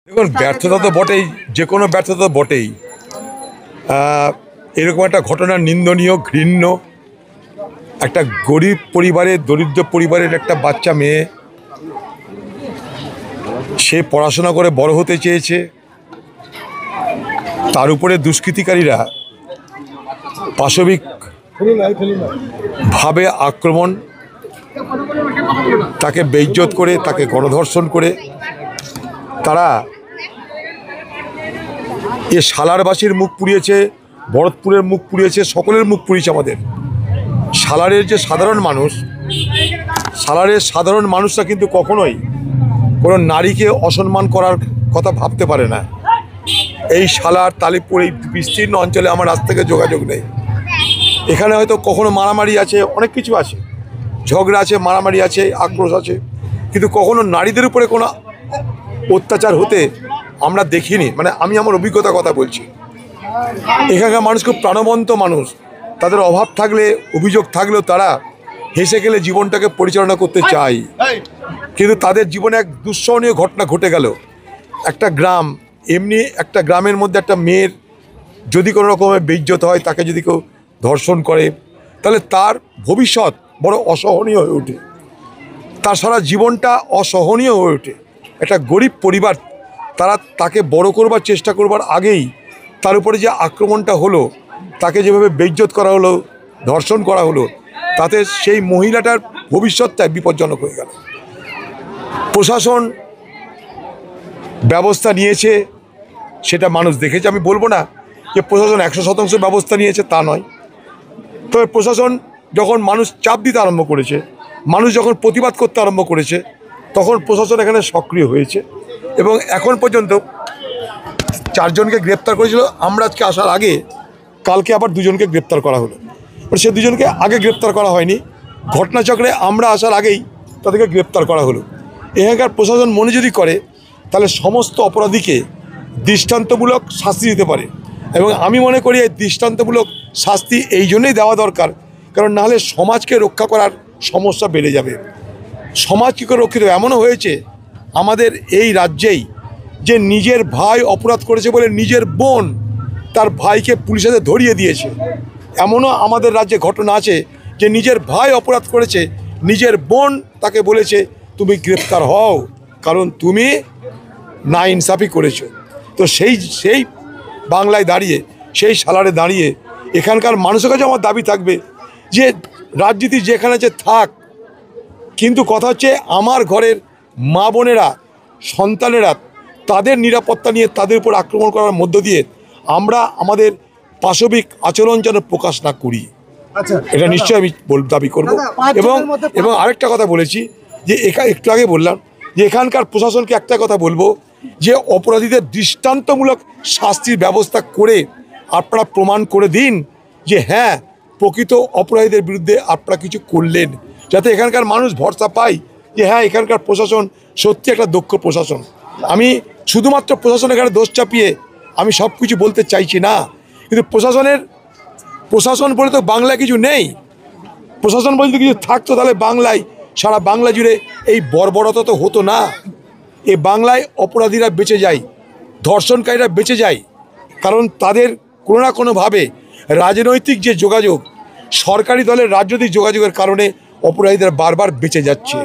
দেখুন, ব্যর্থতা তো বটেই, যে কোনো ব্যর্থতা তো বটেই। এরকম একটা ঘটনা নিন্দনীয়, ঘৃণ্য। একটা গরিব পরিবারের, দরিদ্র পরিবারের একটা বাচ্চা মেয়ে, সে পড়াশোনা করে বড় হতে চেয়েছে, তার উপরে দুষ্কৃতিকারীরা পাশবিকভাবে আক্রমণ, তাকে বেইজ্জত করে, তাকে গণধর্ষণ করে, তারা এ সালারবাসীর মুখ পুড়িয়েছে, ভরতপুরের মুখ পুড়িয়েছে, সকলের মুখ পুড়িয়েছে। আমাদের সালারের যে সাধারণ মানুষ, সালারের সাধারণ মানুষরা কিন্তু কখনোই কোনো নারীকে অসম্মান করার কথা ভাবতে পারে না। এই সালার, তালিপুর, এই বিস্তীর্ণ অঞ্চলে আমার আজ থেকে যোগাযোগ নেই। এখানে হয়তো কখনো মারামারি আছে, অনেক কিছু আছে, ঝগড়া আছে, মারামারি আছে, আক্রোশ আছে, কিন্তু কখনো নারীদের উপরে কোনো অত্যাচার হতে আমরা দেখিনি। মানে আমি আমার অভিজ্ঞতার কথা বলছি। এখানকার মানুষ খুব প্রাণবন্ত মানুষ। তাদের অভাব থাকলে, অভিযোগ থাকলেও তারা হেসে গেলে জীবনটাকে পরিচালনা করতে চায়। কিন্তু তাদের জীবনে এক দুঃসহনীয় ঘটনা ঘটে গেল। একটা গ্রাম, এমনি একটা গ্রামের মধ্যে একটা মেয়ের যদি কোনো রকমের বেইজ্জত হয়, তাকে যদি কেউ ধর্ষণ করে, তাহলে তার ভবিষ্যৎ বড় অসহনীয় হয়ে ওঠে, তার সারা জীবনটা অসহনীয় হয়ে ওঠে। একটা গরিব পরিবার, তারা তাকে বড় করবার চেষ্টা করবার আগেই তার উপরে যে আক্রমণটা হলো, তাকে যেভাবে বেইজ্জত করা হলো, ধর্ষণ করা হলো, তাতে সেই মহিলাটার ভবিষ্যৎটা বিপজ্জনক হয়ে গেল। প্রশাসন ব্যবস্থা নিয়েছে, সেটা মানুষ দেখেছে। আমি বলবো না যে প্রশাসন 100% ব্যবস্থা নিয়েছে, তা নয়। তবে প্রশাসন যখন মানুষ চাপ দিতে আরম্ভ করেছে, মানুষ যখন প্রতিবাদ করতে আরম্ভ করেছে, তখন প্রশাসন এখানে সক্রিয় হয়েছে এবং এখন পর্যন্ত 4 জনকে গ্রেপ্তার করেছিল। আমরা আজকে আসার আগে কালকে আবার 2 জনকে গ্রেপ্তার করা হলো। সে 2 জনকে আগে গ্রেপ্তার করা হয়নি, ঘটনাচক্রে আমরা আসার আগেই তাদেরকে গ্রেপ্তার করা হলো। এখানকার প্রশাসন মনে যদি করে, তাহলে সমস্ত অপরাধীকে দৃষ্টান্তমূলক শাস্তি দিতে পারে। এবং আমি মনে করি এই দৃষ্টান্তমূলক শাস্তি এই জন্যই দেওয়া দরকার, কারণ নাহলে সমাজকে রক্ষা করার সমস্যা বেড়ে যাবে। সমাজ কী করে রক্ষিত? এমনও হয়েছে আমাদের এই রাজ্যেই যে নিজের ভাই অপরাধ করেছে বলে নিজের বোন তার ভাইকে পুলিশের হাতে ধরিয়ে দিয়েছে। এমনও আমাদের রাজ্যে ঘটনা আছে যে নিজের ভাই অপরাধ করেছে, নিজের বোন তাকে বলেছে তুমি গ্রেপ্তার হও, কারণ তুমি নাইনসাফি করেছো। তো সেই বাংলায় দাঁড়িয়ে, সেই সালারে দাঁড়িয়ে এখানকার মানুষের কাছে আমার দাবি থাকবে যে রাজনীতি যেখানে যে থাক, কিন্তু কথা হচ্ছে আমার ঘরের মা বোনেরা, সন্তানেরা, তাদের নিরাপত্তা নিয়ে তাদের উপর আক্রমণ করার মধ্য দিয়ে আমরা আমাদের পাশবিক আচরণ যেন প্রকাশ না করি। এটা নিশ্চয়ই আমি দাবি করব। এবং আরেকটা কথা বলেছি যে একটু আগে বললাম যে এখানকার প্রশাসনকে একটা কথা বলবো যে অপরাধীদের দৃষ্টান্তমূলক শাস্তির ব্যবস্থা করে আপনারা প্রমাণ করে দিন যে হ্যাঁ, প্রকৃত অপরাধীদের বিরুদ্ধে আপনারা কিছু করলেন, যাতে এখানকার মানুষ ভরসা পায় যে হ্যাঁ, এখানকার প্রশাসন সত্যি একটা দক্ষ প্রশাসন। আমি শুধুমাত্র প্রশাসন এখানে দোষ চাপিয়ে আমি সব কিছু বলতে চাইছি না, কিন্তু প্রশাসন বলে তো বাংলায় কিছু নেই। প্রশাসন বলতে কিছু থাকতো তাহলে বাংলায়, সারা বাংলা জুড়ে এই বর্বরতা তো হতো না। এই বাংলায় অপরাধীরা বেঁচে যায়, ধর্ষণকারীরা বেঁচে যায়, কারণ তাদের কোনো না কোনোভাবে রাজনৈতিক যে যোগাযোগ, সরকারি দলের রাজনৈতিক যোগাযোগের কারণে অপরাধীরা বারবার বেঁচে যাচ্ছে।